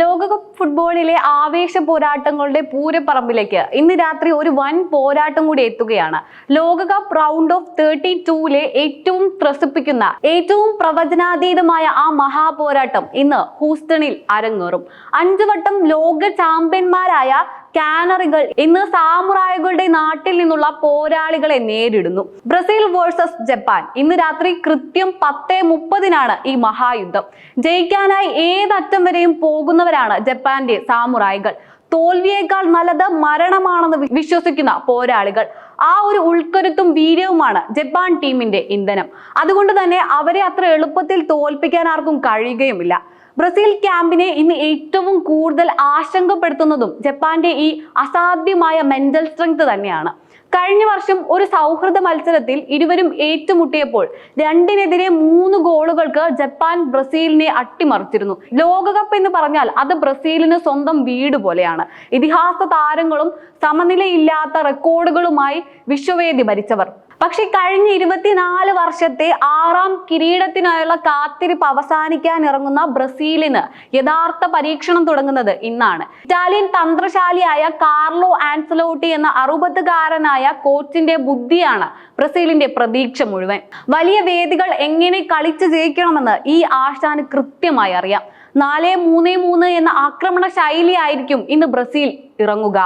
ലോകകപ്പ് ഫുട്ബോളിലെ ആവേശ പോരാട്ടങ്ങളുടെ പൂരപ്പറമ്പിലേക്ക് ഇന്ന് രാത്രി ഒരു വൻ പോരാട്ടം കൂടി എത്തുകയാണ്. ലോകകപ്പ് റൗണ്ട് ഓഫ് 32-ലെ ഏറ്റവും ത്രസിപ്പിക്കുന്ന, ഏറ്റവും പ്രവചനാതീതമായ ആ മഹാപോരാട്ടം ഇന്ന് ഹൂസ്റ്റണിൽ അരങ്ങേറും. 5 വട്ടം ലോക ചാമ്പ്യന്മാരായ കാനറികൾ ഇന്ന് സാമുറായികളുടെ നാട്ടിൽ നിന്നുള്ള പോരാളികളെ നേരിടുന്നു. Brazil versus Japan. ഇന്ന് രാത്രി കൃത്യം 10:30 ഈ മഹായുദ്ധം. ജയിക്കാനായി ഏതറ്റം വരെയും പോകുന്നവരാണ് ജപ്പാന്റെ സാമുറായികൾ. തോൽവിയേക്കാൾ നല്ലത് മരണമാണെന്ന് വിശ്വസിക്കുന്ന പോരാളികൾ. ആ ഒരു ഉൾക്കരുത്തും വീര്യവുമാണ് ജപ്പാൻ ടീമിന്റെ ഇന്ധനം. അതുകൊണ്ട് തന്നെ അവരെ അത്ര എളുപ്പത്തിൽ തോൽപ്പിക്കാൻ ആർക്കും കഴിയുകയുമില്ല. ബ്രസീൽ ക്യാമ്പിനെ ഇന്ന് ഏറ്റവും കൂടുതൽ ആശങ്കപ്പെടുത്തുന്നതും ജപ്പാന്റെ ഈ അസാധ്യമായ മെന്റൽ സ്ട്രെങ്ത് തന്നെയാണ്. കഴിഞ്ഞ വർഷം ഒരു സൗഹൃദ മത്സരത്തിൽ ഇരുവരും ഏറ്റുമുട്ടിയപ്പോൾ 2-നെതിരെ 3 ഗോളുകൾക്ക് ജപ്പാൻ ബ്രസീലിനെ അട്ടിമറിച്ചിരുന്നു. ലോകകപ്പ് എന്ന് പറഞ്ഞാൽ അത് ബ്രസീലിന് സ്വന്തം വീട് പോലെയാണ്. ഇതിഹാസ താരങ്ങളും സമനിലയില്ലാത്ത റെക്കോർഡുകളുമായി വിശ്വവേദി ഭരിച്ചവർ. പക്ഷെ കഴിഞ്ഞ 24 വർഷത്തെ 6ാം കിരീടത്തിനായുള്ള കാത്തിരിപ്പ് അവസാനിക്കാൻ ഇറങ്ങുന്ന ബ്രസീലിന് യഥാർത്ഥ പരീക്ഷണം തുടങ്ങുന്നത് ഇന്നാണ്. ഇറ്റാലിയൻ തന്ത്രശാലിയായ കാർലോ ആൻസലോട്ടി എന്ന 60-കാരനായ കോച്ചിന്റെ ബുദ്ധിയാണ് ബ്രസീലിന്റെ പ്രതീക്ഷ മുഴുവൻ. വലിയ വേദികൾ എങ്ങനെ കളിച്ചു ജയിക്കണമെന്ന് ഈ ആശാന് കൃത്യമായി അറിയാം. 4-3-3 എന്ന ആക്രമണ ശൈലിയായിരിക്കും ഇന്ന് ബ്രസീൽ ഇറങ്ങുക.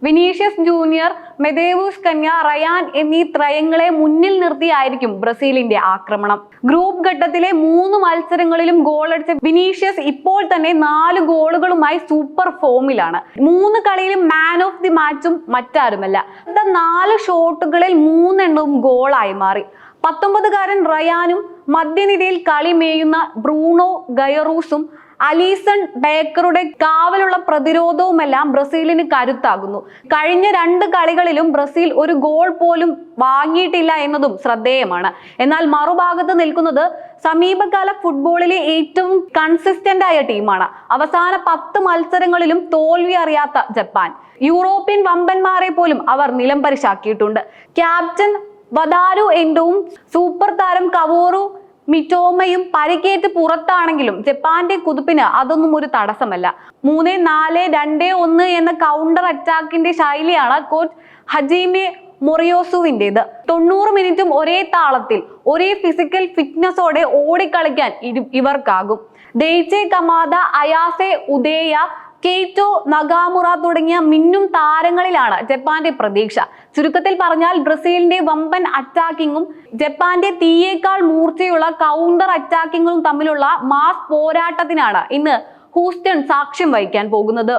വിനീഷ്യസ് ജൂനിയർ, മെദേവൂസ് കന്യ, റയാൻ എന്നീ ത്രയങ്ങളെ മുന്നിൽ നിർത്തിയായിരിക്കും ബ്രസീലിന്റെ ആക്രമണം. ഗ്രൂപ്പ് ഘട്ടത്തിലെ 3 മത്സരങ്ങളിലും ഗോളടിച്ച വിനീഷ്യസ് ഇപ്പോൾ തന്നെ 4 ഗോളുകളുമായി സൂപ്പർ ഫോമിലാണ്. 3 കളിയിലും മാൻ ഓഫ് ദി മാച്ചും മറ്റാരുമല്ല. 4 ഷോട്ടുകളിൽ 3 എണ്ണവും ഗോളായി മാറി. 19-കാരൻ റയാനും മധ്യനിരയിൽ കളി മേയുന്ന ബ്രൂണോ ഗയറൂസും അലീസൺ ബേക്കറുടെ കാവലുള്ള പ്രതിരോധവുമെല്ലാം ബ്രസീലിന് കരുത്താകുന്നു. കഴിഞ്ഞ 2 കളികളിലും ബ്രസീൽ ഒരു ഗോൾ പോലും വാങ്ങിയിട്ടില്ല എന്നതും ശ്രദ്ധേയമാണ്. എന്നാൽ മറുഭാഗത്ത് നിൽക്കുന്നത് സമീപകാല ഫുട്ബോളിലെ ഏറ്റവും കൺസിസ്റ്റന്റ് ആയ ടീമാണ്. അവസാന 10 മത്സരങ്ങളിലും തോൽവി അറിയാത്ത ജപ്പാൻ. യൂറോപ്യൻ വമ്പന്മാരെ പോലും അവർ നിലംപരിശാക്കിയിട്ടുണ്ട്. ക്യാപ്റ്റൻ വതാരു എൻഡോവും സൂപ്പർ താരം കവോറു മിറ്റോമയും പരിക്കേറ്റ് പുറത്താണെങ്കിലും ജപ്പാന്റെ കുതിപ്പിന് അതൊന്നും ഒരു തടസ്സമല്ല. 3-4-2-1 എന്ന കൗണ്ടർ അറ്റാക്കിന്റെ ശൈലിയാണ് കോച്ച് ഹജീമെ മൊറിയോസുവിൻ്റെത്. 90 മിനിറ്റും ഒരേ താളത്തിൽ, ഒരേ ഫിസിക്കൽ ഫിറ്റ്നസോടെ ഓടിക്കളിക്കാൻ ഇവർക്കാകും. ഡെയ്ചെ കമാദ, അയാസെ ഉദേയ, കെയ്റ്റോ നഗാമുറ തുടങ്ങിയ മിന്നും താരങ്ങളിലാണ് ജപ്പാന്റെ പ്രതീക്ഷ. ചുരുക്കത്തിൽ പറഞ്ഞാൽ ബ്രസീലിന്റെ വമ്പൻ അറ്റാക്കിങ്ങും ജപ്പാന്റെ തീയേക്കാൾ മൂർച്ചയുള്ള കൗണ്ടർ അറ്റാക്കിങ്ങും തമ്മിലുള്ള മാസ് പോരാട്ടത്തിനാണ് ഇന്ന് ഹൂസ്റ്റൺ സാക്ഷ്യം വഹിക്കാൻ പോകുന്നത്.